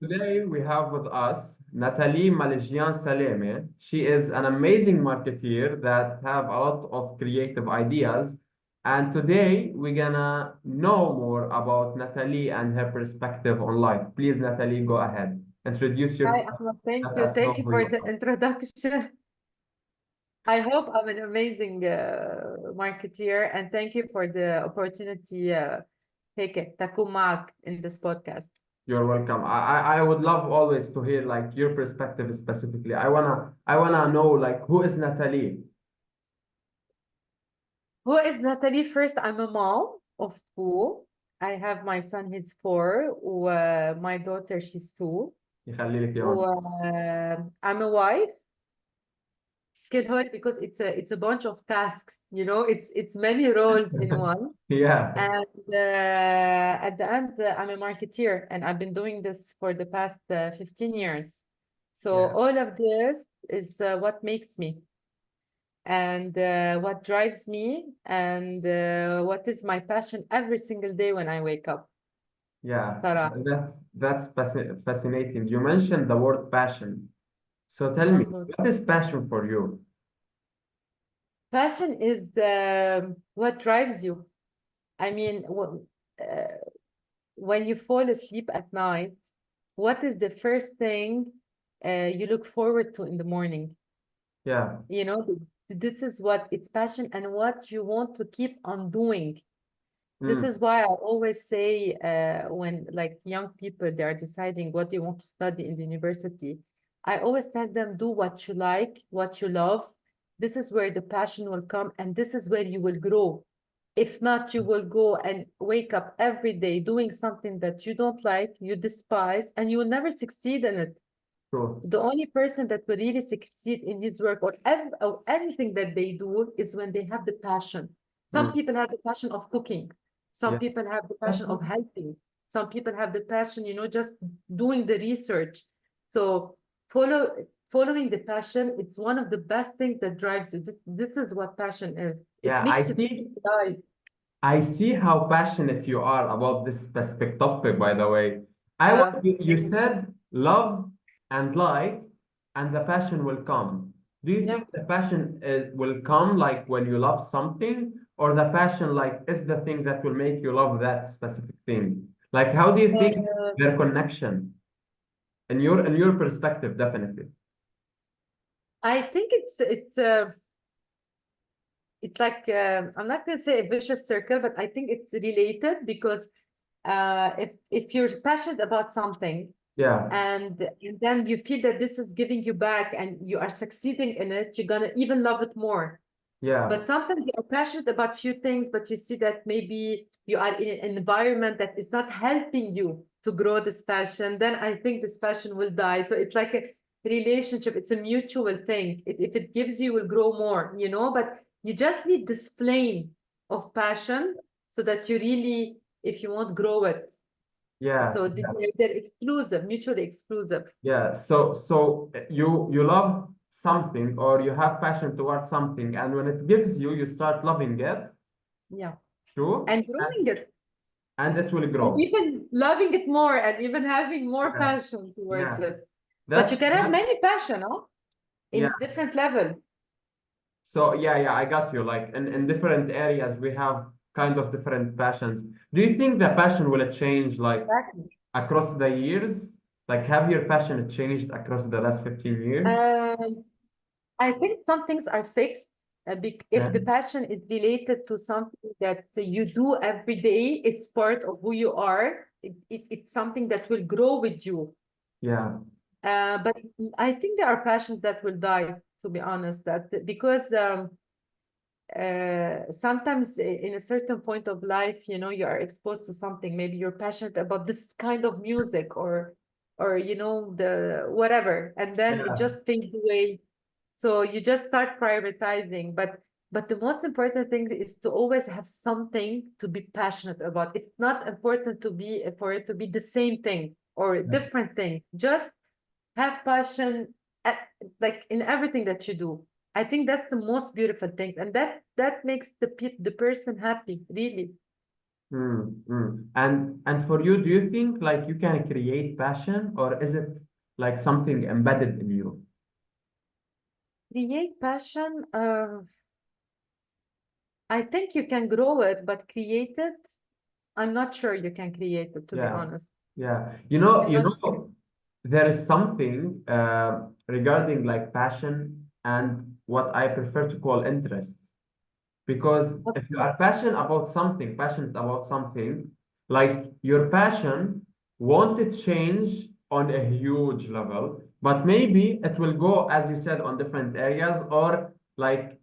Today we have with us Nathalie Maljian Salameh. She is an amazing marketeer that have a lot of creative ideas. And today we're gonna know more about Nathalie and her perspective on life. Please, Nathalie, go ahead. Introduce Hi, yourself. Ahmad. Thank Let you. us know Thank you who for you the are. introduction. I hope I'm an amazing marketeer, and thank you for the opportunity. هيك تكون معك in this podcast. You're welcome. I would love always to hear like your perspective specifically. I wanna know like who is Nathalie? Who is Nathalie? First, I'm a mom of two. I have my son, he's 4, my daughter, she's 2. يخلي لك إياهم. I'm a wife. Can hurt because it's a bunch of tasks, it's many roles in one. Yeah. And at the end, I'm a marketeer, and I've been doing this for the past 15 years. So Yeah. all of this is what makes me, and what drives me, and what is my passion every single day when I wake up. Yeah, Tara, that's fascinating. You mentioned the word passion. So tell me, مظبوط. what is passion for you? Passion is what drives you. I mean, when you fall asleep at night, what is the first thing you look forward to in the morning? Yeah. This is what it's passion and what you want to keep on doing. This Mm, is why I always say when like young people, they are deciding what they want to study in the university, I always tell them, do what you like, what you love. This is where the passion will come, and this is where you will grow. If not, you will go and wake up every day doing something that you don't like, you despise, and you will never succeed in it. true. The only person that will really succeed in his work or anything that they do is when they have the passion. Some Mm, people have the passion of cooking. Some yeah. people have the That's passion good. of helping. Some people have the passion, just doing the research. So following the passion, it's one of the best things that drives you. This is what passion is. It Yeah, I makes you see. feel alive. I see how passionate you are about this specific topic, by the way. You Thank said love and like, and the passion will come. Do you Yeah. think the passion will come like when you love something, or the passion like is the thing that will make you love that specific thing? Like, how do you think Uh, their connection in your perspective, definitely. I think it's like I'm not going to say a vicious circle, but I think it's related because if you're passionate about something Yeah, and then you feel that this is giving you back and you are succeeding in it, you're gonna even love it more. yeah, But sometimes you are passionate about few things, but you see that maybe you are in an environment that is not helping you to grow this passion, then I think this passion will die. So it's like a relationship, it's a mutual thing. If it gives you, will grow more, but you just need this flame of passion so that you really, if you want, grow it. yeah. So they're exclusive, mutually exclusive. Yeah, so you love something or you have passion towards something, and when it gives you, you start loving it, Yeah. true, And growing it, and it will and grow. even loving it more, and even having more Yeah, passion towards yeah. it. But you That's can have that. many passion, huh? Yeah. In different level. So yeah, I got you. Like in different areas, we have kind of different passions. Do you think the passion will change like Exactly. across the years? Like, have your passion changed across the last 15 years? Um, I think some things are fixed. If Yeah, the passion is related to something that you do every day, it's part of who you are. It's something that will grow with you. yeah, But I think there are passions that will die, to be honest, that because sometimes in a certain point of life, you are exposed to something. Maybe you're passionate about this kind of music or the whatever, and then it yeah, just fades away. So you just start prioritizing. But the most important thing is to always have something to be passionate about. It's not important for it to be the same thing or a different thing. Just have passion at, like in everything that you do. I think that's the most beautiful thing, and that makes the person happy, really. And for you, do you think like you can create passion, or is it like something embedded in you? Create passion, I think you can grow it, but create it, I'm not sure you can create it, to be Yeah, honest. yeah. I'm not sure. There is something regarding like passion and what I prefer to call interest. Because if you Okay. are passionate about something, like your passion won't it change on a huge level, but maybe it will go, as you said, on different areas or like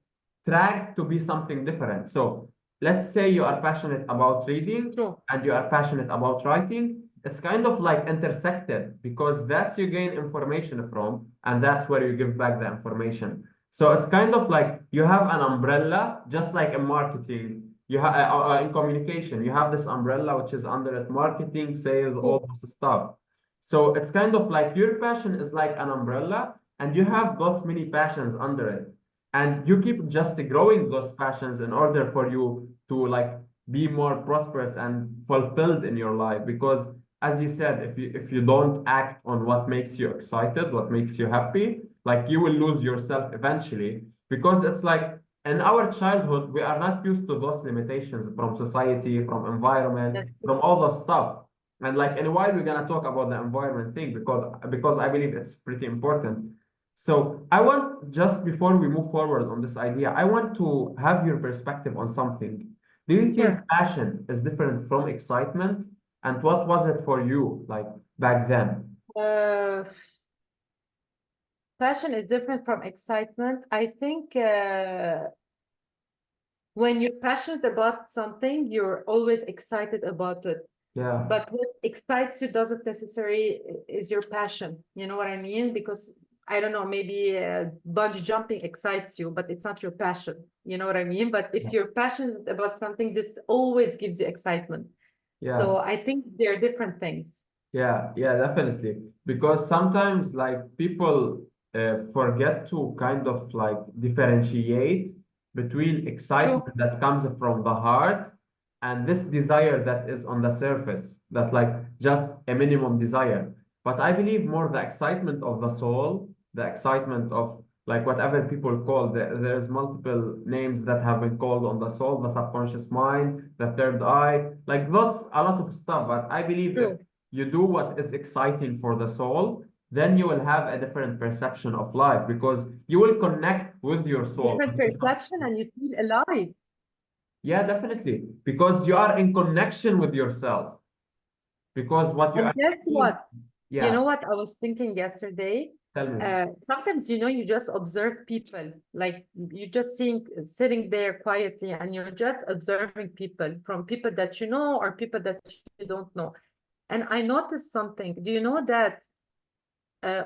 track to be something different. So let's say you are passionate about reading True. and you are passionate about writing. It's kind of like intersected because that's you gain information from, and that's where you give back the information. So it's kind of like you have an umbrella, just like in marketing. You have in communication, you have this umbrella which is under it, marketing, sales, all True. this stuff. So it's kind of like your passion is like an umbrella, and you have those many passions under it, and you keep just growing those passions in order for you to like be more prosperous and fulfilled in your life. Because as you said, if you don't act on what makes you excited, what makes you happy, like you will lose yourself eventually, because it's like in our childhood we are not used to those limitations from society, from environment, That's from all the stuff. And like in a while we're gonna talk about the environment thing, because I believe it's pretty important. So I want, just before we move forward on this idea, I want to have your perspective on something. Do you think sure. passion is different from excitement, and what was it for you like back then? Uh, Passion is different from excitement. I think when you're passionate about something, you're always excited about it. Yeah. But what excites you doesn't necessarily is your passion. You know what I mean? Because I don't know, maybe bungee jumping excites you, but it's not your passion. You know what I mean? But if you're passionate about something, this always gives you excitement. Yeah. So I think they're different things. Yeah, yeah, definitely. Because sometimes like people forget to kind of like differentiate between True. excitement that comes from the heart and this desire that is on the surface, that like just a minimum desire. But I believe more the excitement of the soul, the excitement of like whatever people call, there's multiple names that have been called on the soul, the subconscious mind, the third eye, like those a lot of stuff. But I believe if True. you do what is exciting for the soul, then you will have a different perception of life because you will connect with your soul. Different perception and you feel alive. Yeah, definitely. Because you are in connection with yourself. Because what you And are guess seeing, what? You know yeah, what I was thinking yesterday? tell me. Sometimes, you just observe people, like you just seeing sitting there quietly and you're just observing people, from people that you know or people that you don't know. And I noticed something. Do you know that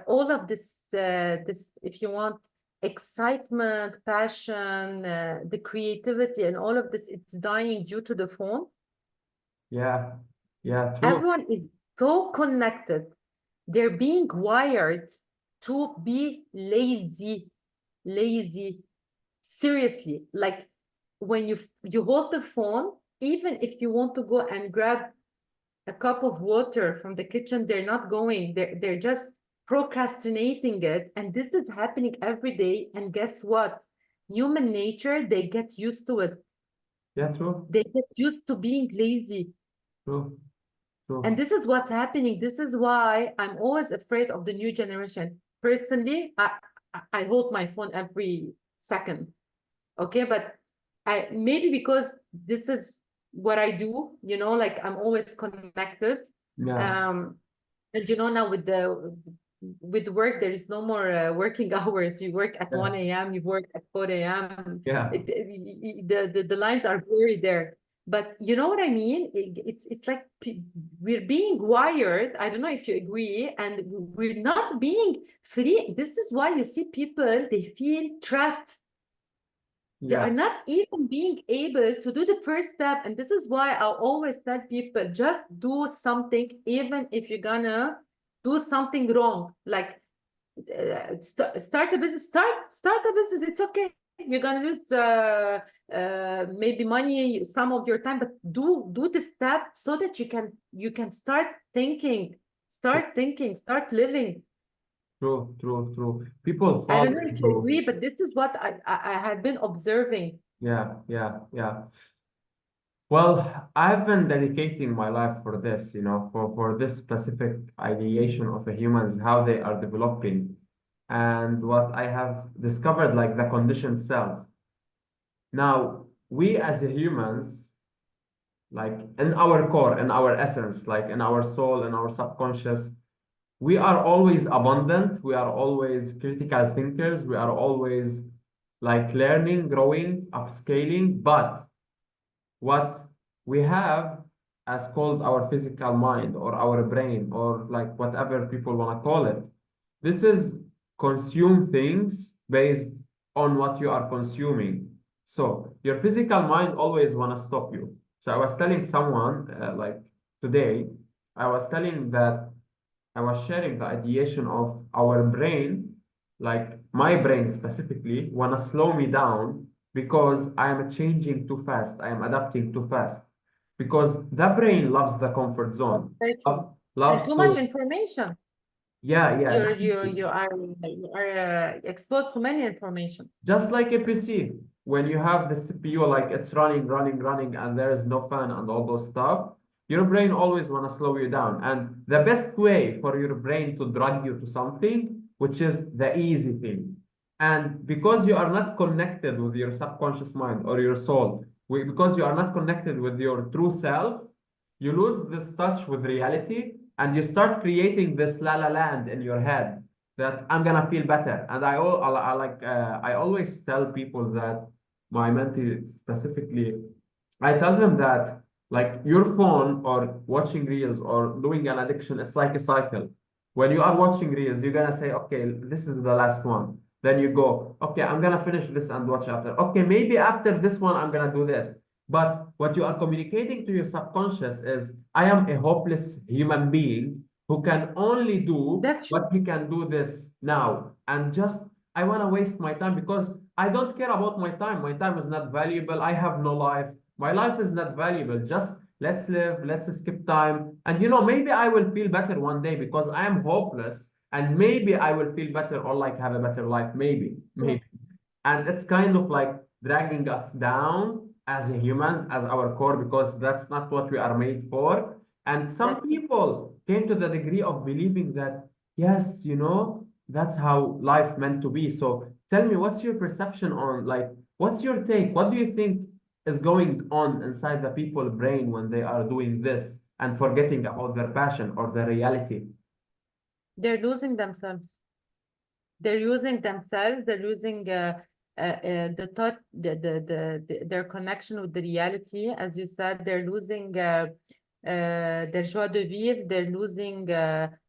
all of this, if you want, excitement, passion, the creativity, and all of this, it's dying due to the phone? Yeah, yeah, true. Everyone is so connected. They're being wired to be lazy, lazy. Seriously, like when you hold the phone, even if you want to go and grab a cup of water from the kitchen, they're not going. They're just procrastinating it. And this is happening every day. And guess what? Human nature, they get used to it. Yeah, true, They get used to being lazy. true, And true. this is what's happening. This is why I'm always afraid of the new generation. Personally, I hold my phone every second. Okay, but I maybe because this is what I do, like I'm always connected. Yeah, Um, and now with work, there is no more working hours. You work at yeah, 1 a.m., you work at 4 a.m. yeah, The lines are blurry there. But you know what I mean? It's like we're being wired. I don't know if you agree, and we're not being free. This is why you see people, they feel trapped. They are yeah, not even being able to do the first step. And this is why I always tell people, just do something, even if you're gonna do something wrong. Like start a business, start a business. It's okay. you're gonna lose maybe money, some of your time, but do the step so that you can start thinking, start living. True. People I fall don't know if you into, agree, but this is what I have been observing. yeah. Well, I've been dedicating my life for this, for this specific ideation of the humans, how they are developing, and what I have discovered, like the conditioned self. Now, we as the humans, like in our core, in our essence, like in our soul, in our subconscious, we are always abundant. We are always critical thinkers. We are always like learning, growing, upscaling. But what we have as called our physical mind or our brain or like whatever people want to call it, this is consume things based on what you are consuming. So your physical mind always want to stop you. So I was telling someone like today, I was telling that I was sharing the ideation of our brain, like my brain specifically, want to slow me down because I am changing too fast. I am adapting too fast because the brain loves the comfort zone, Very true. And loves too much to, information. yeah, You are exposed to many information. just like a PC, when you have the CPU, like it's running, and there is no fan and all those stuff, your brain always want to slow you down. And the best way for your brain to drag you to something, which is the easy thing. And because you are not connected with your subconscious mind or your soul, because you are not connected with your true self, you lose this touch with reality and you start creating this la la land in your head that I'm gonna feel better. And I always tell people that my mentee specifically, I tell them that like your phone or watching reels or doing an addiction, it's like a cycle. When you are watching reels, you're gonna say, okay, this is the last one. Then you go, okay, I'm gonna finish this and watch after. Okay, maybe after this one, I'm gonna do this. But what you are communicating to your subconscious is, I am a hopeless human being who can only do That's true. what he can do this now. And just, I want to waste my time because I don't care about my time. My time is not valuable. I have no life. My life is not valuable. Just let's live, let's skip time. And maybe I will feel better one day because I am hopeless. And maybe I will feel better or like have a better life. Maybe. And it's kind of like dragging us down as humans, as our core, because that's not what we are made for. And some That's true. people came to the degree of believing that, yes, that's how life meant to be. So tell me, what's your perception on, like, what's your take? What do you think is going on inside the people brain when they are doing this and forgetting about their passion or their reality? They're losing themselves. They're using themselves. They're losing the thought, their connection with the reality. As you said, they're losing their joie de vivre. They're losing their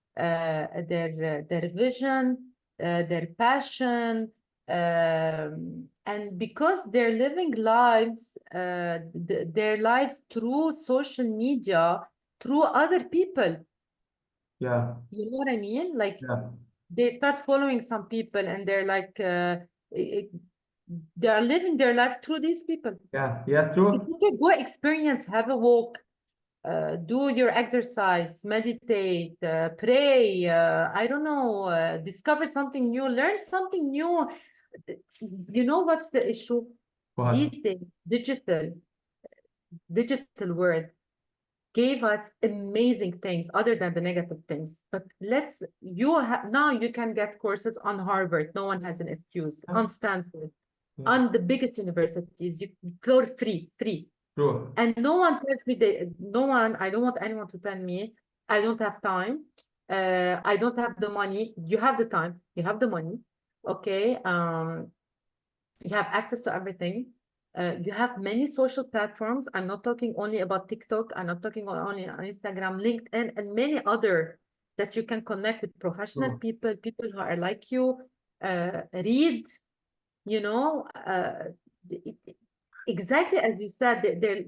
vision, their passion, and because they're living lives, their lives through social media, through other people. Yeah, You know what I mean? Like yeah, they start following some people and they're like they are living their lives through these people. yeah, If true. you can go experience, have a walk, do your exercise, meditate, pray, I don't know, discover something new, learn something new. You know what's the issue? What? These days, digital world gave us amazing things other than the negative things. But now you can get courses on Harvard. No one has an excuse. Yeah, On Stanford, yeah, on the biggest universities, you for free. true. And no one tells me no one, I don't want anyone to tell me I don't have time. I don't have the money. You have the time, you have the money. Okay. You have access to everything. You have many social platforms. I'm not talking only about TikTok. I'm not talking only on Instagram, LinkedIn, and many other that you can connect with professional True. people who are like you. Read, you know, exactly as you said,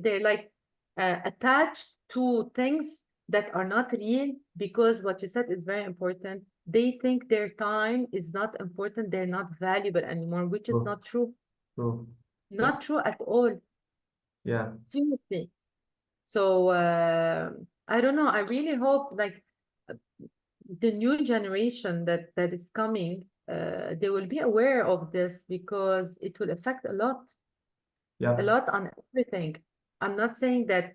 they're like attached to things that are not real because what you said is very important. They think their time is not important. They're not valuable anymore, which is True. not true. True. Yeah. Not true at all. Yeah. Seriously. So I don't know. I really hope like uh, the new generation that is coming, they will be aware of this because it will affect a Yeah. lot on everything. I'm not saying that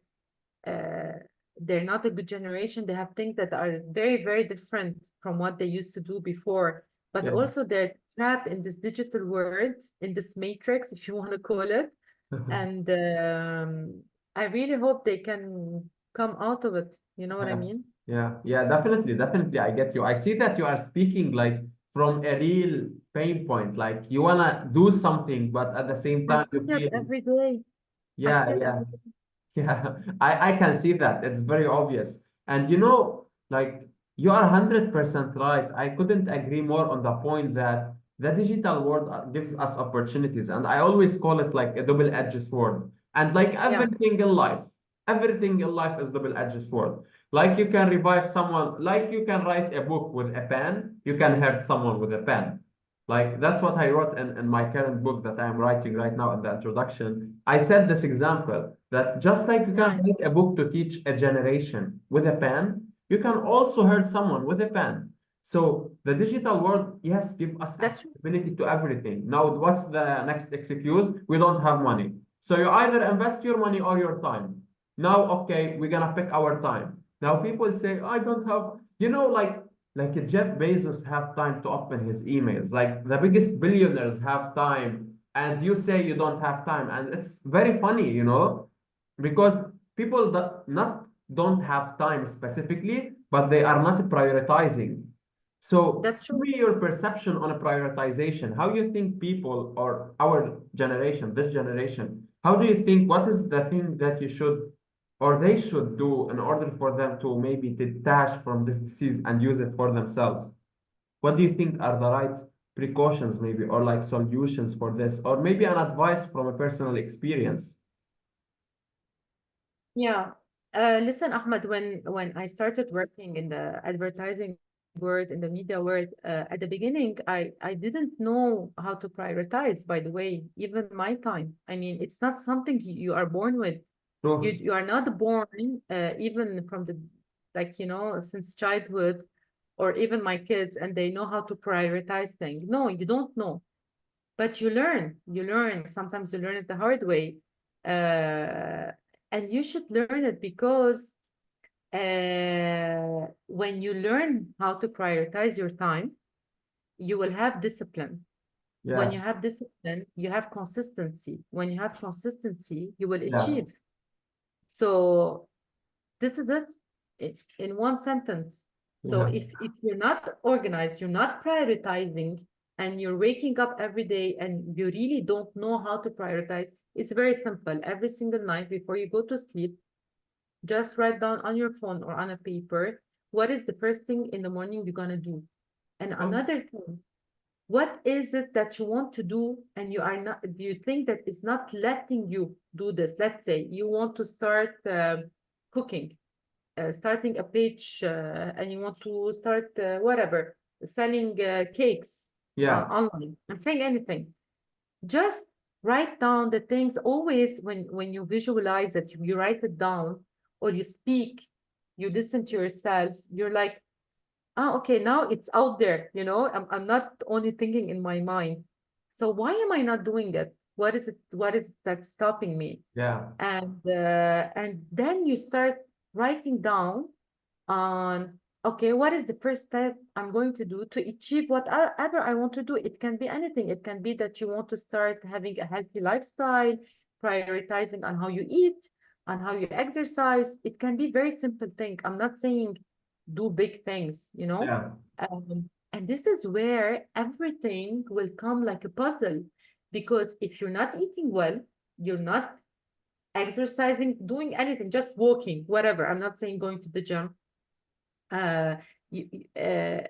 they're not a good generation. They have things that are very, very different from what they used to do before. But Yeah. also they're trapped in this digital world, in this matrix, if you want to call it. And I really hope they can come out of it. You know what I Yeah, mean? yeah, definitely, definitely. I get you. I see that you are speaking like from a real pain point. Like you wanna do something, but at the same I time you see it feel, every day. I yeah, see it yeah. every day. Yeah, I can see that. It's very obvious. And you know, like you are 100% right. I couldn't agree more on the point that the digital world gives us opportunities. And I always call it like a double-edged sword. And like Yeah, everything in life is double-edged sword. Like you can revive someone, like you can write a book with a pen, you can hurt someone with a pen. Like that's what I wrote in my current book that I'm writing right now in the introduction. I said this example that just like you can nice. write a book to teach a generation with a pen, you can also hurt someone with a pen. So the digital world, yes, give us That's true. accessibility to everything. Now, what's the next excuse? We don't have money. So you either invest your money or your time. Now, okay, we're gonna pick our time. Now people say, I don't have, like Jeff Bezos have time to open his emails. Like the biggest billionaires have time, and you say you don't have time, and it's very funny, because people that not don't have time specifically, but they are not prioritizing. So That's give true. me your perception on a prioritization. How you think people or our generation, this generation, how do you think what is the thing that you should or they should do in order for them to maybe detach from this disease and use it for themselves? What do you think are the right precautions, maybe, or like solutions for this, or maybe an advice from a personal experience? Yeah. Listen, Ahmed, when I started working in the advertising world, in the media world, at the beginning, I didn't know how to prioritize, by the way, even my time. I mean, it's not something you are born with. True. You are not born, even from the, like, since childhood, or even my kids, and they know how to prioritize things. No, you don't know. But you learn. Sometimes you learn it the hard way. Uh, and you should learn it because when you learn how to prioritize your time, you will have discipline. When Yeah. you have discipline, you have consistency. When you have consistency, you will Yeah. achieve. So this is it in one sentence. So Yeah. if you're not organized, you're not prioritizing, and you're waking up every day and you really don't know how to prioritize, it's very simple. Every single night before you go to sleep, just write down on your phone or on a paper what is the first thing in the morning you're gonna do. And Oh, another thing, what is it that you want to do and you are not, do you think that is not letting you do this? Let's say you want to start cooking, starting a page, and you want to start whatever, selling cakes yeah. online. I'm saying anything. Just write down the things. Always when you visualize it, you write it down, or you speak, you listen to yourself. You're like, okay, now it's out there. I'm not only thinking in my mind. So why am I not doing it? What is it? What is that stopping me? Yeah. And then you start writing down on, okay, what is the first step I'm going to do to achieve whatever I want to do. It can be anything. It can be that you want to start having a healthy lifestyle, prioritizing on how you eat, on how you exercise. It can be very simple thing. I'm not saying do big things. Yeah. And this is where everything will come like a puzzle, because if you're not eating well, you're not exercising, doing anything, just walking, whatever. I'm not saying going to the gym. Uh, you, uh,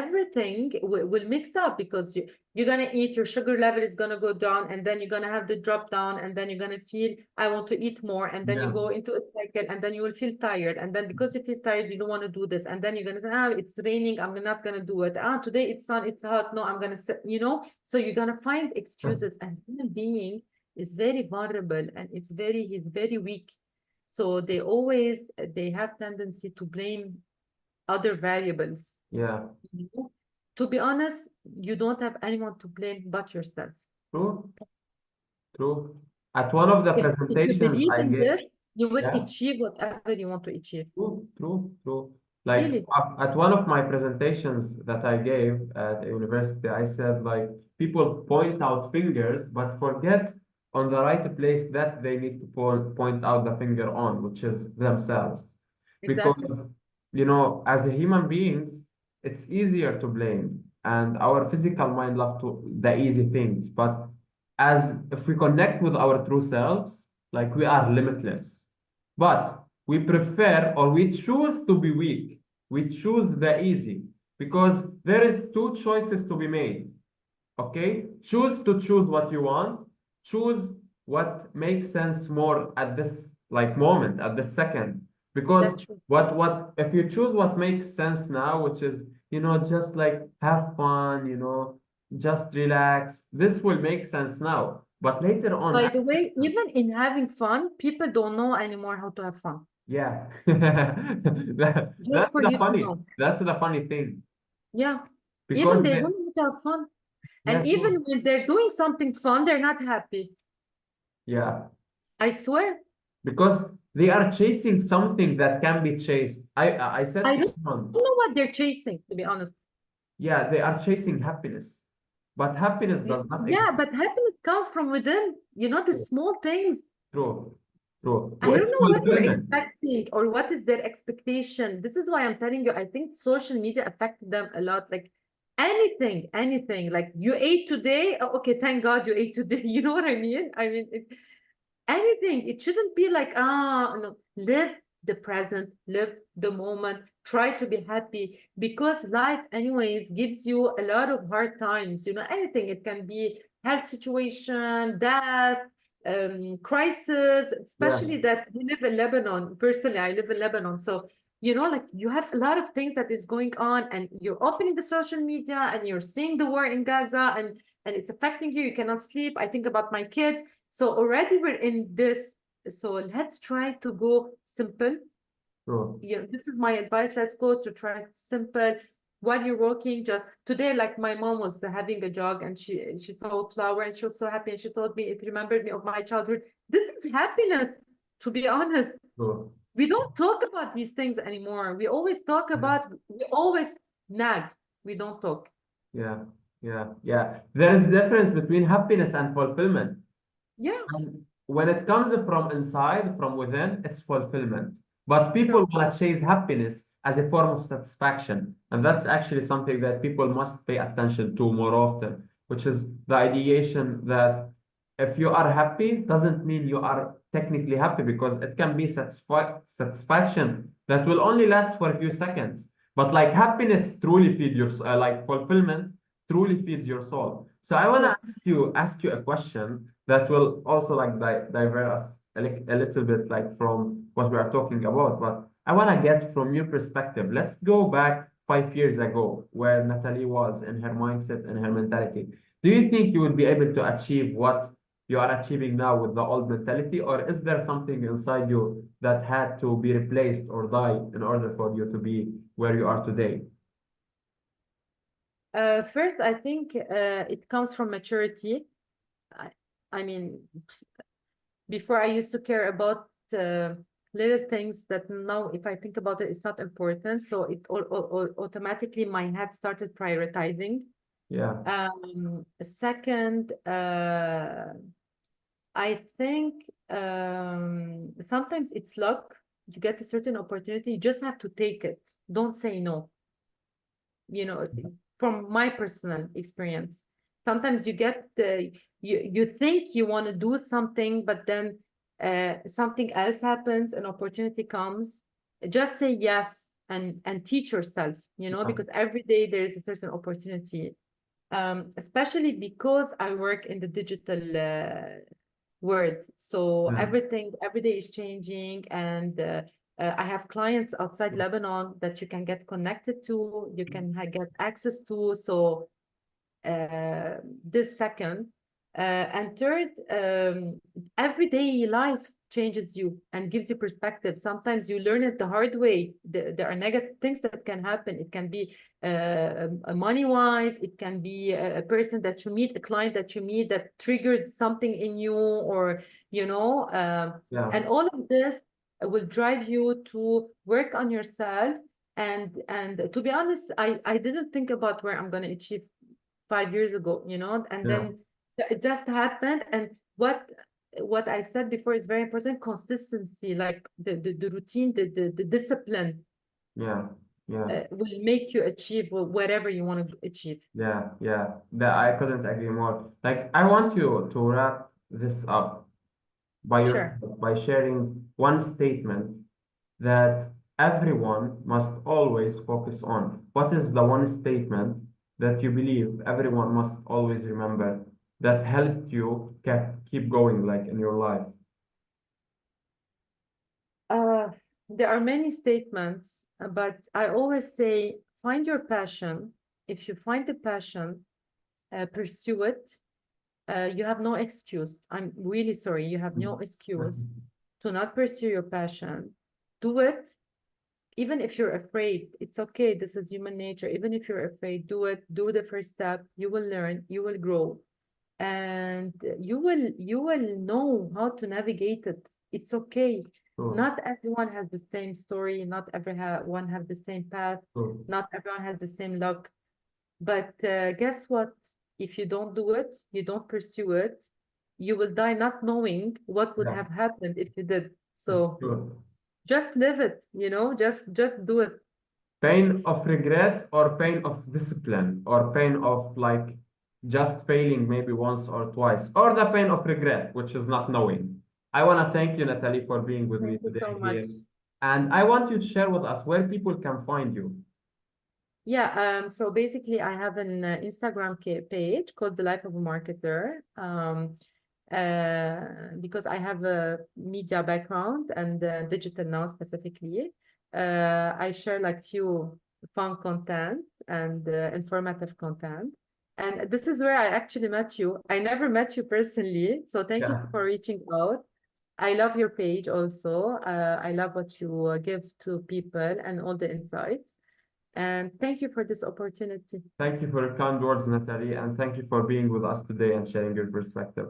everything will mix up, because you're gonna eat, your sugar level is gonna go down, and then you're gonna have the drop down, and then you're gonna feel I want to eat more, and then you Yeah. go into a cycle, and then you will feel tired, and then because you feel tired, you don't want to do this, and then you're gonna say, it's raining, I'm not gonna do it. Today it's sun, it's hot, no, I'm gonna sit, so you're gonna find excuses. And human being is very vulnerable, and he's very weak. So they have tendency to blame other variables. Yeah. To be honest, you don't have anyone to blame but yourself. True. True. At one of the If you presentations believe I in gave, this, you will yeah, achieve whatever you want to achieve. true, true, true. Like Really. at one of my presentations that I gave at the university, I said like people point out fingers, but forget on the right place that they need to point out the finger on, which is themselves. Exactly. Because, as a human beings, it's easier to blame, and our physical mind love to the easy things. But as if we connect with our true selves, like we are limitless. But we prefer or we choose to be weak. We choose the easy because there is two choices to be made. Okay? Choose what you want. Choose what makes sense more at this like moment, at this second. Because That's true. what if you choose what makes sense now, which is, just like have fun, just relax. This will make sense now. But later on, By the way, even in having fun, people don't know anymore how to have fun. yeah. Just for you to know. That's the funny thing. Yeah. Even Because they they, don't know how to have fun. yeah, And even true. when they're doing something fun, they're not happy. Yeah. I swear. Because they are chasing something that can be chased. I said I to don't someone, know what they're chasing, to be honest. yeah, they are chasing happiness. But happiness does not Yeah, exist. but happiness comes from within, the small things. True. True. I don't It's know what they're fulfillment. expecting or what is their expectation. This is why I'm telling you, I think social media affected them a lot. Like anything. Like you ate today. Oh, okay, thank God you ate today. You know what I mean? Anything. It shouldn't be like, no, live the present, live the moment, try to be happy, because life, anyways, gives you a lot of hard times. Anything. It can be health situation, death, crisis, Yeah. especially that we live in Lebanon. Personally, I live in Lebanon. So, like you have a lot of things that is going on, and you're opening the social media and you're seeing the war in Gaza, and it's affecting you. You cannot sleep. I think about my kids. So already we're in this. So let's try to go simple. True. This is my advice. Let's go to try simple. While you're working, just today, like my mom was having a jog, and she saw a flower, and she was so happy, and she told me it remembered me of my childhood. This is happiness, to be honest. True. We don't talk about these things anymore. We always nag. We don't talk. Yeah. Yeah. Yeah. There is difference between happiness and fulfillment. Yeah, And when it comes from inside, from within, it's fulfillment. But true. people want to chase happiness as a form of satisfaction. And that's actually something that people must pay attention to more often, which is the ideation that if you are happy, doesn't mean you are technically happy, because it can be satisfaction that will only last for a few seconds. But like happiness truly feeds your like fulfillment truly feeds your soul. So I want to True. ask you a question that will also like divert us a little bit like from what we are talking about, but I want to get from your perspective. Let's go back 5 years ago where Natalie was in her mindset and her mentality. Do you think you will be able to achieve what you are achieving now with the old mentality, or is there something inside you that had to be replaced or die in order for you to be where you are today? First, I think it comes from maturity. I, I mean, before I used to care about little things that now, if I think about it, it's not important. So it automatically my head started prioritizing. Yeah, Second, I think sometimes it's luck. You get a certain opportunity, you just have to take it. Don't say no. From my personal experience, sometimes you get you think you want to do something, but then something else happens, an opportunity comes. Just say yes and teach yourself, you know, Yeah. because every day there is a certain opportunity. Especially because I work in the digital world. So Yeah. everything every day is changing, and I have clients outside Lebanon that you can get connected to, you can get access to. So this second. And third, everyday life changes you and gives you perspective. Sometimes you learn it the hard way. There are negative things that can happen. It can be money-wise. It can be a person that you meet, a client that you meet that triggers something in you, or, you know, Yeah. and all of this will drive you to work on yourself. And to be honest, I didn't think about where I'm going to achieve 5 years ago, you know, and Yeah. then it just happened. And what I said before is very important: consistency, like the routine, the discipline Yeah. Yeah. will make you achieve whatever you want to achieve. Yeah. Yeah. That I couldn't agree more. Like, I want you to wrap this up by Sure. yourself by sharing one statement that everyone must always focus on. What is the one statement that you believe everyone must always remember that helped you keep going, like, in your life? Uh, there are many statements, but I always say, find your passion. If you find the passion, pursue it. You have no excuse. I'm really sorry. You have no excuse to not pursue your passion. Do it. Even if you're afraid, it's okay. This is human nature. Even if you're afraid, do it. Do the first step. You will learn. You will grow, and you will know how to navigate it. It's okay. Sure. Not everyone has the same story. Not everyone has the same path. Sure. Not everyone has the same luck. But guess what? If you don't do it, you don't pursue it, you will die not knowing what would Yeah. have happened if you did. So Sure. just live it, you know, just do it. Pain of regret or pain of discipline or pain of, like, just failing maybe once or twice, or the pain of regret, which is not knowing. I want to thank you, Nathalie, for being with me Thank you so today much. here. And I want you to share with us where people can find you. Yeah, so basically I have an Instagram page called The Life of a Marketer. Because I have a media background and digital now specifically. I share like few fun content and informative content. And this is where I actually met you. I never met you personally, so thank you Yeah. for reaching out. I love your page also. I love what you give to people and all the insights. And thank you for this opportunity. Thank you for your kind words, Nathalie, and thank you for being with us today and sharing your perspective.